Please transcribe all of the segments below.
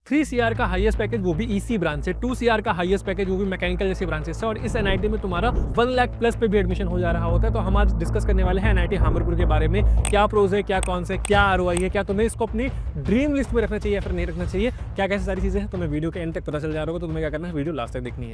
3 CR का highest package वो भी ईसी ब्रांच से, 2 CR का हाईएस्ट पैकेज वो भी मैकेनिकल जैसे ब्रांचेस से, और इस एनआईटी में तुम्हारा 1 लाख प्लस पे भी एडमिशन हो जा रहा होता है। तो हम आज डिस्कस करने वाले हैं एनआईटी हामिरपुर के बारे में, क्या प्रोज है, क्या कौन से, क्या आरओआई है, क्या तुम्हें इसको अपनी ड्रीम लिस्ट में रखना चाहिए या फिर नहीं रखना चाहिए, क्या कैसी सारी चीजें हैं, तुम्हें वीडियो के एंड तक पता चल जा रहा होगा। तो तुम्हें क्या करना है, वीडियो लास्ट तक देखनी है।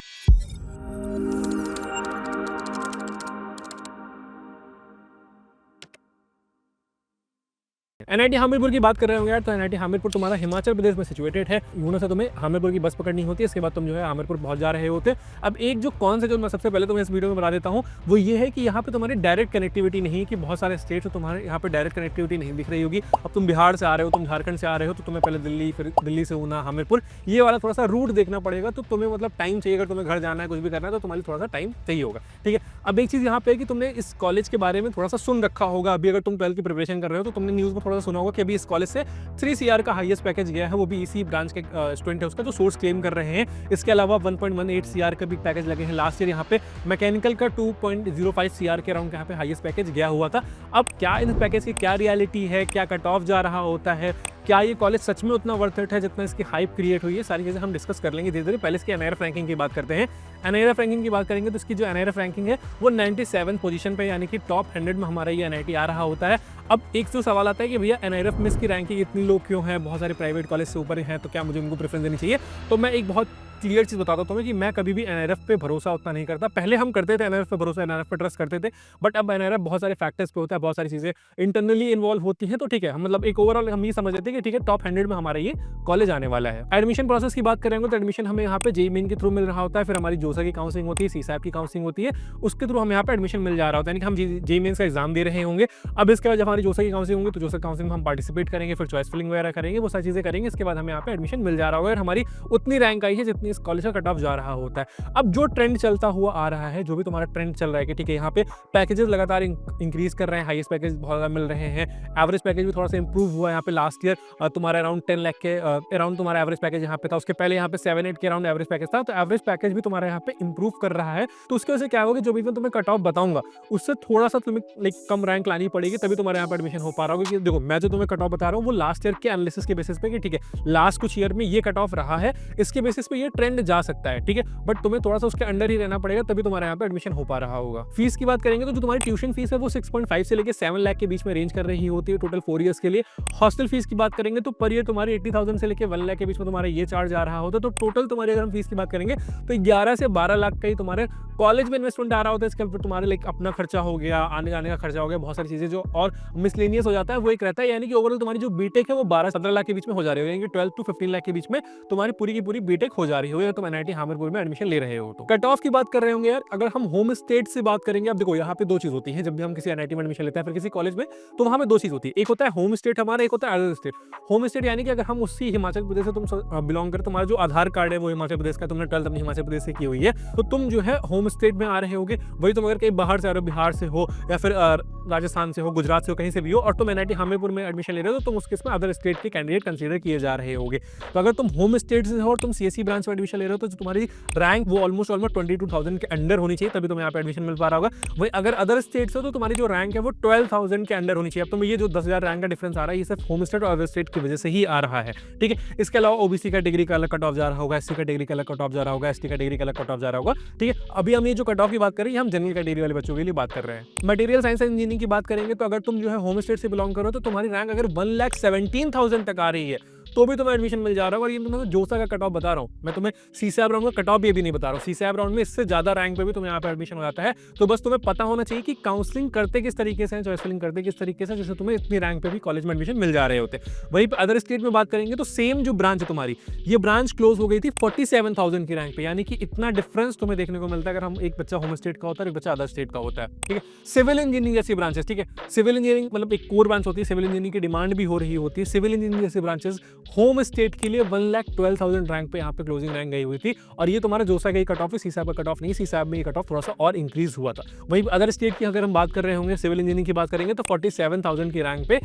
एनआईटी हामिरपुर की बात कर रहे होंगे यार, तो एनआईटी हामिरपुर तुम्हारा हिमाचल प्रदेश में सिचुएटेड है। यूनो से तुम्हें हामिरपुर की बस पकड़नी होती है, इसके बाद तुम जो है हामिरपुर पहुंच जा रहे होते। अब एक जो कौन से जो मैं सबसे पहले तुम्हें इस वीडियो में बता देता हूँ वो ये है कि यहाँ पे तुम्हारी डायरेक्ट कनेक्टिविटी नहीं है, कि बहुत सारे स्टेट्स तुम्हारे यहाँ पे डायरेक्ट कनेक्टिविटी नहीं दिख रही होगी। अब तुम बिहार से आ रहे हो, तुम झारखंड से आ रहे हो, तो तुम्हें पहले दिल्ली, फिर दिल्ली से ऊना, हामिरपुर, ये वाला थोड़ा सा रूट देखना पड़ेगा। तो तुम्हें मतलब टाइम चाहिए, अगर तुम्हें घर जाना है, कुछ भी करना है, तो तुम्हारे थोड़ा सा टाइम चाहिए होगा। ठीक है, अब एक चीज़ यहाँ पे है कि तुमने इस कॉलेज के बारे में थोड़ा सा सुन रखा होगा। अभी अगर तुम 12th की प्रिपरेशन कर रहे हो तो तुमने न्यूज़ में थोड़ा सा सुना होगा कि अभी इस कॉलेज से 3 CR का हाईएस्ट पैकेज गया है, वो भी इसी ब्रांच के स्टूडेंट है उसका, जो सोर्स क्लेम कर रहे हैं। इसके अलावा 1.18 CR का भी पैकेज लगे हैं। लास्ट ईयर यहाँ पे मैकेनिकल का 2.05 CR के अराउंड यहाँ पे हाईएस्ट पैकेज गया हुआ था। अब क्या इन पैकेज की क्या रियलिटी है, क्या कट ऑफ जा रहा होता है, क्या ये कॉलेज सच में उतना वर्थ इट है जितना इसकी हाइप क्रिएट हुई है, सारी चीज़ें हम डिस्कस कर लेंगे धीरे धीरे। पहले इसकी एनआईआरएफ रैंकिंग की बात करते हैं। एनआईआरएफ रैंकिंग की बात करेंगे तो इसकी जो एनआईआरएफ रैंकिंग है वो 97 पोजीशन पे, यानी कि टॉप 100 में हमारा ये एनआईटी आ रहा होता है। अब एक तो सवाल आता है कि भैया एनआईआरएफ में इसकी रैंकिंग इतनी लो क्यों है, बहुत सारे प्राइवेट कॉलेज से ऊपर हैं, तो क्या मुझे उनको प्रेफरेंस देनी चाहिए? तो मैं एक बहुत क्लियर चीज़ बताता हूँ तुम्हें कि मैं कभी भी एनआईआरएफ पे भरोसा उतना नहीं करता। पहले हम करते थे एनआईआरएफ पे भरोसा, एनआईआरएफ पे ट्रस्ट करते थे, बट अब एनआईआरएफ बहुत सारे फैक्टर्स पे होता है, बहुत सारी चीज़ें इंटरनली इन्वॉल्व होती हैं। तो ठीक है, हम मतलब एक ओवरऑल हम ये समझ लेते हैं कि ठीक है, टॉप 100 में हमारा ये कॉलेज आने वाला है। एडमिशन प्रोसेस की बात करेंगे तो एडमिशन हमें यहाँ पे जेईई मेन के थ्रू मिल रहा होता है, फिर हमारी जोसा की काउंसलिंग होती है, सीसैप की काउंसलिंग होती है, उसके थ्रू हमें यहाँ पे एडमिशन मिल जा रहा होता है, यानी कि हम जेईई मेंस का एग्जाम दे रहे होंगे। अब इसके बाद जब हमारी जोसा की काउंसलिंग होंगी तो जोसा काउंसलिंग में हम पार्टिसिपेट करेंगे, फिर चॉइस फिलिंग वगैरह करेंगे, वो सारी चीज़ें करेंगे। इसके बाद हमें यहाँ पे एडमिशन मिल जा रहा होगा और हमारी उतनी रैंक आई है जितनी इस कॉलेज का कट ऑफ जा रहा होता है। अब जो ट्रेंड चलता हुआ आ रहा है, जो भी तुम्हारा ट्रेंड चल रहा है कि ठीक है यहाँ पे पैकेजेस लगातार इंक्रीज कर रहे हैं, हाईएस्ट पैकेज बहुत ज़्यादा मिल रहे हैं, एवरेज पैकेज भी थोड़ा सा इंप्रूव हुआ है। यहाँ पे लास्ट ईयर तुम्हारा अराउंड 10 लाख के अराउंड तुम्हारा एवरेज पैकेज यहाँ पे था, उसके पहले यहाँ पे 7-8 के अराउंड एवरेज पैकेज था। तो एवरेज पैकेज भी तुम्हारा यहाँ पे इंप्रूव कर रहा है। तो उसकी वजह से क्या होगा, जो भी मैं तुम्हें कट ऑफ बताऊंगा उससे थोड़ा सा तुम्हें लाइक कम रैंक लानी पड़ेगी, तभी तुम्हारे यहाँ पे एडमिशन हो पा रहा होगा। कि देखो मैं जो तुम्हें कट ऑफ बता रहा हूँ वो लास्ट ईयर के एनालिसिस के बेसिस पे, कि ठीक है लास्ट कुछ ईयर में ये कट ऑफ रहा है, इसके बेसिस पे ये ट्रेंड जा सकता है। ठीक है, बट तुम्हें थोड़ा सा उसके अंडर ही रहना पड़ेगा, तभी तुम्हारे यहाँ पे एडमिशन हो पा रहा होगा। फीस की बात करेंगे तो जो तुम्हारी ट्यूशन फीस है वो 6.5 से लेकर 7 लाख के बीच में रेंज कर रही होती है टोटल 4 ईयर्स के लिए। हॉस्टल फीस की बात करेंगे तो पर ईयर तुम्हारी 80,000 से लेकर 1 लाख के बीच में तुम्हारा ये चार्ज आ रहा होता है। तो टोटल तुम्हारी अगर हम फीस की बात करेंगे तो 11 से 12 लाख का ही तुम्हारे कॉलेज में इन्वेस्टमेंट आ रहा होता है। इसके ऊपर तुम्हारे लाइक अपना खर्चा हो गया, आने जाने का खर्चा हो गया, बहुत सारी चीजें जो और मिसलेनियस हो जाता है वो एक रहता है। यानी कि ओवरऑल तुम्हारी जो बीटेक है वो 12-17 लाख के बीच में हो जा रही हो, यानी कि 12 to 15 लाख के बीच में तुम्हारी पूरी की पूरी बीटेक हो जा रही हो, या तुम एनआईटी हामिरपुर में एडमिशन ले रहे हो। तो कट ऑफ की बात कर रहे होंगे यार, अगर हम होम स्टेट से बात करेंगे, अब देखो यहाँ पे दो चीज होती है जब भी हम किसी एनआईटी में एडमिशन लेते हैं फिर किसी कॉलेज में, तो वहाँ पे दो चीज होती है, एक होता है होम स्टेट हमारा, एक होता है अदर स्टेट। होम स्टेट यानी कि अगर हम उसी हिमाचल प्रदेश से तुम बिलोंग कर, तुम्हारा जो आधार कार्ड है वो हिमाचल प्रदेश का, तुमने 12th अपनी हिमाचल प्रदेश से की हुई है, तो तुम जो है होम स्टेट में आ रहे होगे। वही तुम अगर कहीं बाहर से आ रहे हो, बिहार से हो या फिर राजस्थान से हो, गुजरात से हो, कहीं से भी हो, और तुम एनआईटी हामिरपुर में एडमिशन ले रहे हो, तो तुम उसके इसमें अदर स्टेट के कैंडिडेट कंसीडर किए जा रहे होगे। तो अगर तुम होम स्टेट से हो और तुम सीएससी ब्रांच में एडमिशन ले रहे हो तो तुम्हारी रैंक वो ऑलमोस्ट 22,000 के अंडर होनी चाहिए, तभी तुम्हें यहाँ पे एडमिशन मिल पा रहा होगा। वही अगर अदर स्टेट से हो तो तुम्हारी जो रैंक है वो 12,000 के अंडर होनी चाहिए। अब तुम्हें ये जो 10,000 रैंक का डिफरेंस आ रहा है, ये सिर्फ होम स्टेट और अदर स्टेट की वजह से ही आ रहा है। ठीक है, इसके अलावा ओबीसी कैटेगरी का अलग कट ऑफ जा रहा होगा, एससी कैटेगरी का अलग कट ऑफ जा रहा होगा, एसटी कैटेगरी का अलग कट ऑफ जा रहा होगा। ठीक है, अभी हम ये जो कट ऑफ की बात कर रहे हैं हम जनरल कैटेगरी वाले बच्चों के लिए बात कर रहे हैं। मटेरियल साइंस एंड इंजीनियरिंग की बात करेंगे तो अगर तुम जो है होम स्टेट से बिलोंग करो तो तुम्हारी रैंक अगर 1,17,000 तक आ रही है तो भी तुम्हें एडमिशन मिल जा रहा है। और ये तुम्हें जोसा का कट ऑफ बता रहा हूँ, मैं तुम्हें सीसैप राउंड का कट ऑफ भी नहीं बता रहा हूँ। सीसैप राउंड में इससे ज्यादा रैंक पे भी तुम्हें यहाँ पे एडमिशन हो जाता है। तो बस तुम्हें पता होना चाहिए कि काउंसलिंग करते किस तरीके से, चॉइस फिलिंग करते किस तरीके से, जिससे तुम्हें इतनी रैंक पे भी कॉलेज में एडमिशन मिल जा रहे होते। वहीं अदर स्टेट में बात करेंगे तो सेम जो ब्रांच है तुम्हारी, ये ब्रांच क्लोज हो गई थी 47,000 की रैंक पे, यानी कि इतना डिफरेंस तुम्हें देखने को मिलता है अगर हम एक बच्चा होम स्टेट का होता है, एक बच्चा अदर स्टेट का होता है। ठीक है, सिविल इंजीनियरिंग जैसी ब्रांचेस, ठीक है, सिविल इंजीनियरिंग मतलब एक कोर ब्रांच होती है, सिविल इंजीनियरिंग की डिमांड भी हो रही होती है। सिविल इंजीनियरिंग जैसी ब्रांचेस होम स्टेट के लिए 1,12,000 रैंक पे यहाँ पे क्लोजिंग रैंक गई हुई थी। और ये तुम्हारा जोसा का ही कट ऑफ है, सीसैप का कट ऑफ नहीं। सीसैप में ये कट ऑफ थोड़ा सा और इंक्रीज हुआ था। वहीं अदर स्टेट की अगर हम बात कर रहे होंगे, सिविल इंजीनियरिंग की बात करेंगे तो 47,000 की रैंक पे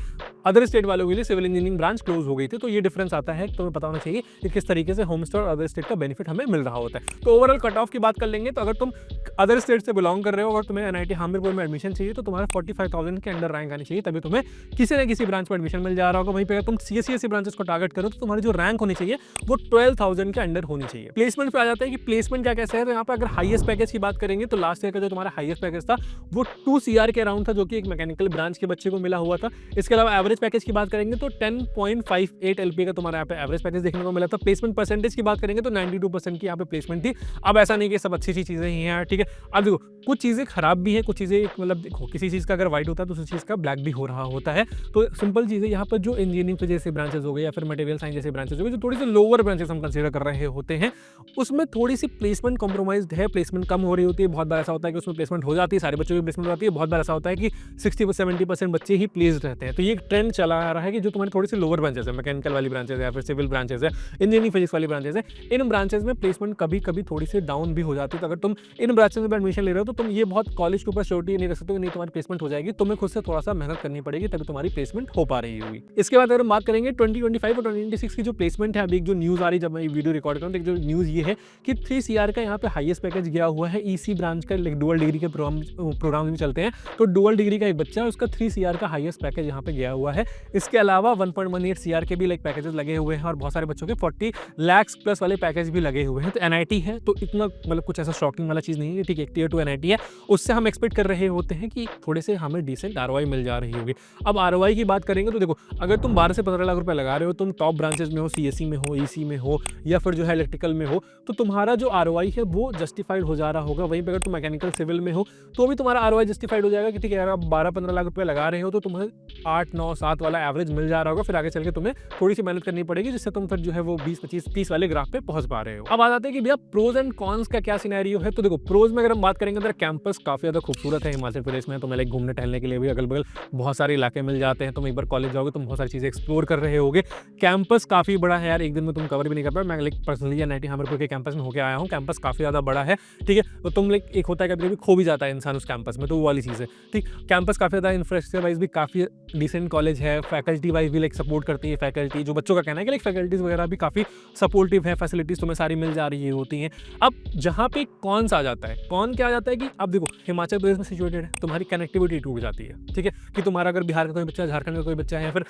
अदर स्टेट वालों के लिए सिविल इंजीनियरिंग ब्रांच क्लोज हो गई थी। तो ये डिफरेंस आता है, तुम्हें पता होना चाहिए कि किस तरीके से होम स्टेट और अदर स्टेट का बेनिफिट हमें मिल रहा होता है। तो ओवरऑल कट ऑफ की बात कर लेंगे तो अगर तुम अदर स्टेट से बिलोंग कर रहे हो और तुम्हें एनआईटी हामिरपुर में एडमिशन चाहिए तो तुम्हारा 45,000 के अंडर रैंक आनी चाहिए, तभी तुम्हें किसी न किसी ब्रांच में एडमिशन मिल जा रहा होगा। वहीं पे अगर तुम सीएससी ब्रांचेस को टारगेट कन्वर्ट करो तो तुम्हारी जो रैंक होनी चाहिए वो 12,000 के अंडर होनी चाहिए। प्लेसमेंट पे आ जाता है कि प्लेसमेंट क्या कैसे है। तो यहाँ पे अगर हाईएस्ट पैकेज की बात करेंगे तो लास्ट ईयर का जो तुम्हारा हाईएस्ट पैकेज था वो 2 CR के अराउंड था, जो कि एक मैकेनिकल ब्रांच के बच्चे को मिला हुआ था। इसके अलावा एवरेज पैकेज की बात करेंगे तो 10.58 LP का तुम्हारा यहाँ पे एवरेज पैकेज देखने को मिला था। प्लेसमेंट परसेंटेज की बात करेंगे तो 92% की यहाँ पे प्लेसमेंट थी। अब ऐसा नहीं कि सब अच्छी चीजें ही हैं, ठीक है। अब देखो कुछ चीजें खराब भी हैं, कुछ चीजें मतलब देखो किसी चीज का अगर व्हाइट होता है तो उसी चीज का ब्लैक भी हो रहा होता है। तो सिंपल चीज़ है यहाँ पर जो इंजीनियरिंग के जैसे ब्रांचेस हो गए या फिर मटेरियल साइंस जैसे ब्रांचेस हो गए, जो थोड़ी सी लोअर ब्रांचेस हम कंसीडर कर रहे होते हैं, उसमें थोड़ी सी प्लेसमेंट कॉम्प्रोमाइज्ड है, प्लेसमेंट कम हो रही होती है। बहुत बार ऐसा होता है कि उसमें प्लेसमेंट हो जाती है, सारे बच्चों की प्लेसमेंट हो जाती है। बहुत बार ऐसा होता है कि 60-70% बच्चे ही प्लेस्ड रहते हैं। तो ये एक ट्रेंड चला आ रहा है कि जो तुम्हारी थोड़ी सी लोअर ब्रांचेस है, मैकेनिकल वाली ब्रांचेस है या फिर सिविल ब्रांचेस है, इंजीनियरिंग फिजिक्स वाली ब्रांचेस है, इन ब्रांचेस में प्लेसमेंट कभी कभी थोड़ी सी डाउन भी हो जाती है। तो अगर तुम इन ब्रांचेस में एडमिशन ले रहे हो तो तुम ये बहुत कॉलेज के ऊपर श्योरिटी नहीं रख सकते नहीं तुम्हारी प्लेसमेंट हो जाएगी। तुम्हें खुद से थोड़ा सा मेहनत करनी पड़ेगी तभी तुम्हारी प्लेसमेंट हो पा रही होगी। इसके बाद अगर बात करेंगे 2025 और 2026 की जो प्लेसमेंट है, अभी एक जो न्यूज़ आ रही है जब मैं वीडियो रिकॉर्ड करूँ, तो एक जो न्यूज़ ये है कि 3 CR का यहाँ पे हाईएस्ट पैकेज गया हुआ है। EC ब्रांच का डुअल डिग्री के प्रोग्राम भी चलते हैं, तो डुअल डिग्री का एक बच्चा है, उसका 3 CR का हाईएस्ट पैकेज यहाँ पे गया हुआ है। इसके अलावा 1.18 CR के भी लाइक पैकेजेस लगे हुए हैं और बहुत सारे बच्चों के 40 लाख प्लस वाले पैकेज भी लगे हुए हैं। तो NIT है तो इतना मतलब कुछ ऐसा शॉकिंग वाला चीज़ नहीं है, ठीक है। टियर 2 NIT है, उससे हम एक्सपेक्ट कर रहे होते हैं कि थोड़े से हमें डिसेंट ROI मिल जा रही होगी। अब ROI की बात करेंगे तो देखो अगर तुम 12 से 15 लाख रुपए लगा रहे हो, तुम टॉप ब्रांचेस में हो, CSE में हो, EC में हो या फिर जो है इलेक्ट्रिकल में हो, तो तुम्हारा जो ROI है वो जस्टिफाइड हो जा रहा होगा। वहीं पे अगर तुम मैकेनिकल सिविल में हो तो भी तुम्हारा ROI जस्टिफाइड हो जाएगा कि ठीक है यार आप 12-15 लाख रुपए लगा रहे हो तो तुम्हें 8-9-7 वाला एवरेज मिल जा रहा होगा। फिर आगे चल के तुम्हें थोड़ी सी मेहनत करनी पड़ेगी जिससे तुम फिर जो है वो 20-25-30 वाले ग्राफ पे पहुंच पा रहे हो। अब आ जाते हैं कि भैया प्रोज एंड कॉन्स का क्या सिनेरियो है। तो देखो प्रोज में अगर हम बात करेंगे तो कैंपस काफी ज्यादा खूबसूरत है हिमाचल प्रदेश में। तुम्हें लाइक घूमने टहलने के लिए भी अगल बगल बहुत सारे इलाके मिल जाते हैं। तुम एक बार कॉलेज जाओगे तुम बहुत सारी चीजें एक्सप्लोर कर रहे होगे। कैंपस काफी बड़ा है यार, एक दिन में तुम कवर भी नहीं कर पाए। मैं लाइक पर्सनली NIT हमीरपुर के कैंपस में होकर आया हूँ। कैंपस काफी ज्यादा बड़ा है, ठीक है। तो तुम लाइक एक होता है कभी कभी खो भी जाता है इंसान उस कैंपस में, तो वो वाली चीज़ है, ठीक। कैंपस काफी ज्यादा इंफ्रास्ट्रक्चर वाइज भी काफी डिसेंट कॉलेज है। फैकल्टी वाइज भी लाइक सपोर्ट करती है। फैकल्टी जो बच्चों का कहना है कि लाइक फैकल्टीज वगैरह भी काफी सपोर्टिव है, फैसिलिटीज तुम्हें सारी मिल जा रही होती हैं। अब जहाँ पे कौन सा आ जाता है, कौन क्या आ जाता है कि अब देखो हिमाचल प्रदेश में सिचुएटेड है, तुम्हारी कनेक्टिविटी टूट जाती है, ठीक है। कि तुम्हारा अगर बिहार का कोई बच्चा है, झारखंड का कोई बच्चा है या फिर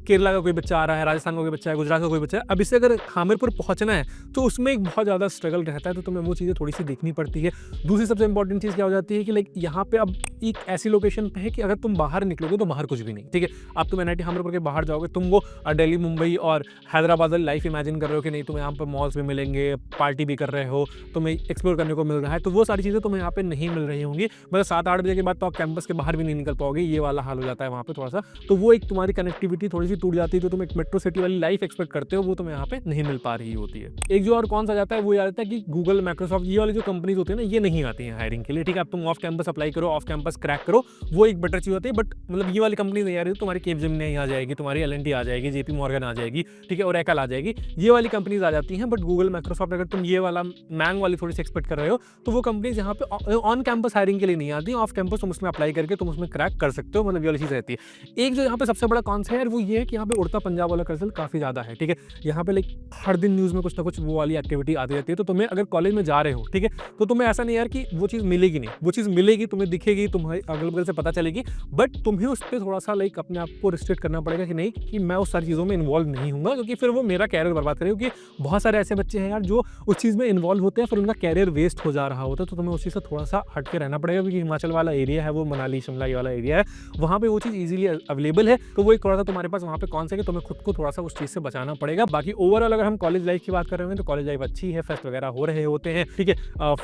केरला का कोई बच्चा आ रहा है, राजस्थान का कोई बच्चा है, गुजरात का कोई बच्चा है, अब इससे अगर हमीरपुर पहुंचना है तो उसमें एक बहुत ज़्यादा स्ट्रगल रहता है। तो तुम्हें वो चीज़ें थोड़ी सी देखनी पड़ती है। दूसरी सबसे इंपॉर्टेंट चीज़ क्या हो जाती है कि लाइक यहाँ पे अब एक ऐसी लोकेशन पे है कि अगर तुम बाहर निकलोगे तो बाहर कुछ भी नहीं, ठीक है। अब तुम NIT हमीरपुर के बाहर जाओगे, तुम वो दिल्ली, मुंबई और हैदराबाद वाली लाइफ इमेजिन कर रहे हो कि नहीं तुम्हें यहाँ पर मॉल्स भी मिलेंगे, पार्टी भी कर रहे हो, तुम्हें एक्सप्लोर करने को मिल रहा है, तो वो सारी चीज़ें तुम्हें यहाँ पे नहीं मिल रही होंगी। मतलब 7-8 बजे के बाद तो आप कैंपस के बाहर भी नहीं निकल पाओगे, ये वाला हाल हो जाता है वहाँ पे थोड़ा सा। तो वो एक तुम्हारी कनेक्टिविटी थोड़ी सी टूट जाती है। तो तुम एक मेट्रो सिटी वाली लाइफ एक्सपेक्ट करते हो वो तुम्हें यहाँ पे नहीं मिल पा रही होती है। एक जो और कौन सा जाता है वो ये आता है कि गूगल, माइक्रोसॉफ्ट, ये वाली जो कंपनीज होती है ना, ये नहीं आती हैं हायरिंग के लिए, ठीक है। अब तुम ऑफ कैंपस अप्लाई करो, ऑफ कैंपस क्रैक करो, वो एक बेटर चीज़ होती है। बट मतलब ये वाली कंपनीज नहीं आ रही, तुम्हारी कैपजेमिनी आ जाएगी, तुम्हारी L&T आ जाएगी, JP Morgan आ जाएगी, ठीक है, ओरेकल आ जाएगी, ये वाली कंपनीज आ जाती हैं। बट गूगल, माइक्रोसॉफ्ट अगर तुम ये वाला मैंग वाली थोड़ी सी एक्सपेक्ट कर रहे हो तो वो कंपनीज यहाँ पे ऑन कैंपस हायरिंग के लिए नहीं आती। ऑफ कैंपस तुम उसमें अप्लाई करके तुम उसमें क्रैक कर सकते हो, मतलब ये वाली चीज़ रहती है। एक जो यहाँ पे सबसे बड़ा कॉन्स है वो ये है कि यहाँ पे उड़ता पंजाब वाला कर्जल काफ़ी ज़्यादा है, ठीक है। यहाँ पे लाइक हर दिन न्यूज़ में कुछ ना कुछ वो वाली एक्टिविटी आती रहती है। तो तुम्हें अगर कॉलेज में जा रहे हो, ठीक है, तो तुम्हें ऐसा नहीं यार कि वो चीज़ मिलेगी नहीं, वो चीज़ मिलेगी, तुम्हें दिखेगी, तुम्हें अगल बगल से पता चलेगी, बट तुम्हें उस पर थोड़ा सा लाइक अपने आप को रिस्ट्रिक्ट करना पड़ेगा कि नहीं कि मैं उस सारी चीज़ों में इन्वॉल्व नहीं हूँ, क्योंकि फिर वो मेरा कैरियर बर्बाद करेगा। क्योंकि बहुत सारे ऐसे बच्चे हैं यार जो उस चीज़ में इन्वॉल्व होते हैं, फिर उनका कैरियर वेस्ट हो जा रहा होता है। तो तुम्हें उस चीज़ से थोड़ा सा हट के रहना पड़ेगा, क्योंकि हिमाचल वाला एरिया है वो, मनाली शिमला ये वाला एरिया है, वहाँ पे वो चीज़ ईजिली अवेलेबल है। तो वो एक थोड़ा सा तुम्हारे पास वहाँ पे कौन सा है कि तुम्हें खुद को थोड़ा सा उस चीज़ से बचाना पड़ेगा। बाकी ओवरऑल अगर हम कॉलेज लाइफ की बात कर रहे हैं तो कॉलेज लाइफ अच्छी है, फेस्ट वगैरह हो रहे होते हैं, ठीक है,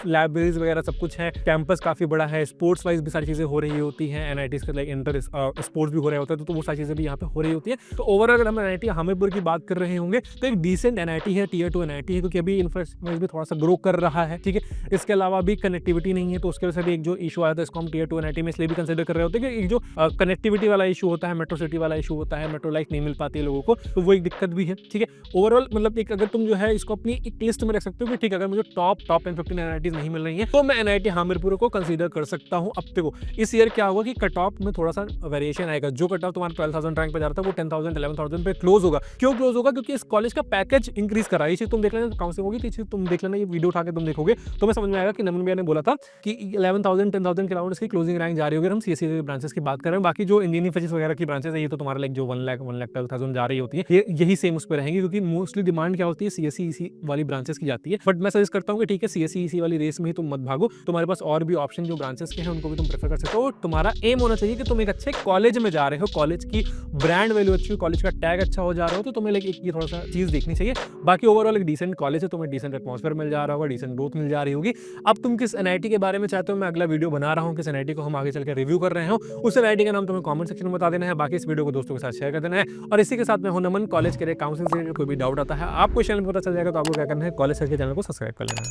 लाइब्रेरीज वगैरह सब कुछ है, कैंपस काफ़ी बड़ा है, स्पोर्ट्स वाइज भी सारी चीज़ें हो रही होती हैं, NIT के लाइक इंटर स्पोर्ट्स भी हो रहे होते हैं, तो वो सारी चीज़ें भी यहाँ पे हो रही होती है। तो ओवरऑल अगर हम NIT हमीरपुर की बात कर रहे होंगे तो एक डिसेंट NIT है, टियर 2 NIT है, क्योंकि अभी इंफ्रास्ट्रक्चर भी थोड़ा सा ग्रो कर रहा है, ठीक है। इसके अलावा भी कनेक्टिविटी नहीं है, तो उसके वजह से भी एक जो इशू आया था इसको हम टियर 2 NIT में इसलिए भी कंसिडर कर रहे होते हैं कि एक जो कनेक्टिविटी वाला इशू होता है, मेट्रो सिटी वाला इशू होता है, मेट्रो लाइफ नहीं मिल पाती है लोगों को, तो वो एक दिक्कत भी है, ठीक है। ओवरऑल मतलब एक अगर तुम जो है इसको अपनी एक टेस्ट में रख सकते हो कि ठीक है अगर मुझे टॉप 10-15 NITs नहीं मिल रही है तो मैं NIT हमीरपुर को कंसीडर कर सकता हूँ। अब देखो इस ईयर क्या होगा कि कट ऑफ में थोड़ा सा वेरिएशन आएगा। जो कट ऑफ तुम्हारा 12,000 रैंक पे जा रहा था वो 10,000 11,000 पे क्लोज होगा। क्यों क्लोज होगा? क्योंकि इस कॉलेज का पैकेज इंक्रीज करा है। ये चीज तुम देख लेना काउंसिल होगी, तो तुम देख लेना, ये वीडियो उठा के तुम देखोगे तो मैं समझ में आएगा कि नमन भैया ने बोला था कि 11,000 10,000 के अराउंड इसकी क्लोजिंग रैंक जा रही होगी। हम CSE ब्रांचेस की बात कर रहे हैं, बाकी जो इंजीनियरिंग फिजिक्स वगैरह की ब्रांचेस है ये तो तुम्हारा लाइक जो 1 लाख 12,000 जा रही होती है, ये यही सेम उस पर रहेंगी, क्योंकि मोस्टली डिमांड क्या होती है सीएससी ईसी वाली ब्रांचेस की जाती है। बट मैं सजेस्ट करता हूँ कि ठीक है सीएससी ईसी वाली रेस में ही तुम मत भागो, तुम्हारे पास और भी ऑप्शन जो ब्रांचेस के हैं उनको भी तुम प्रेफर कर सकते हो। तुम्हारा एम होना चाहिए कि तुम एक अच्छे कॉलेज में जा रहे हो, कॉलेज की ब्रांड वैल्यू अच्छी हो, कॉलेज का टैग अच्छा हो जा रहा हो, तो तुम्हें एक ये थोड़ा सा चीज़ देखनी चाहिए। बाकी ओवरऑल एक डिसेंट कॉलेज है, तुम्हें डिसेंट एटमॉस्फेयर मिल जा रहा होगा, डिसेंट ग्रोथ मिल जा रही होगी। अब तुम किस एनआईटी के बारे में चाहते हो मैं अगला वीडियो बना रहा हूँ, किस एनआईटी को हम आगे चल के रिव्यू कर रहे हो, उस एनआईटी का नाम तुम्हें कमेंट सेक्शन में बता देना है। बाकी इस वीडियो को दोस्तों के साथ शेयर कर देना है। और इसी के साथ मैं हूं नमन, कॉलेज के काउंसलिंग से कोई भी डाउट आता है आपको चैनल में पता चल जाएगा, तो आपको क्या करना है, कॉलेज के चैनल को सब्सक्राइब कर लेना है।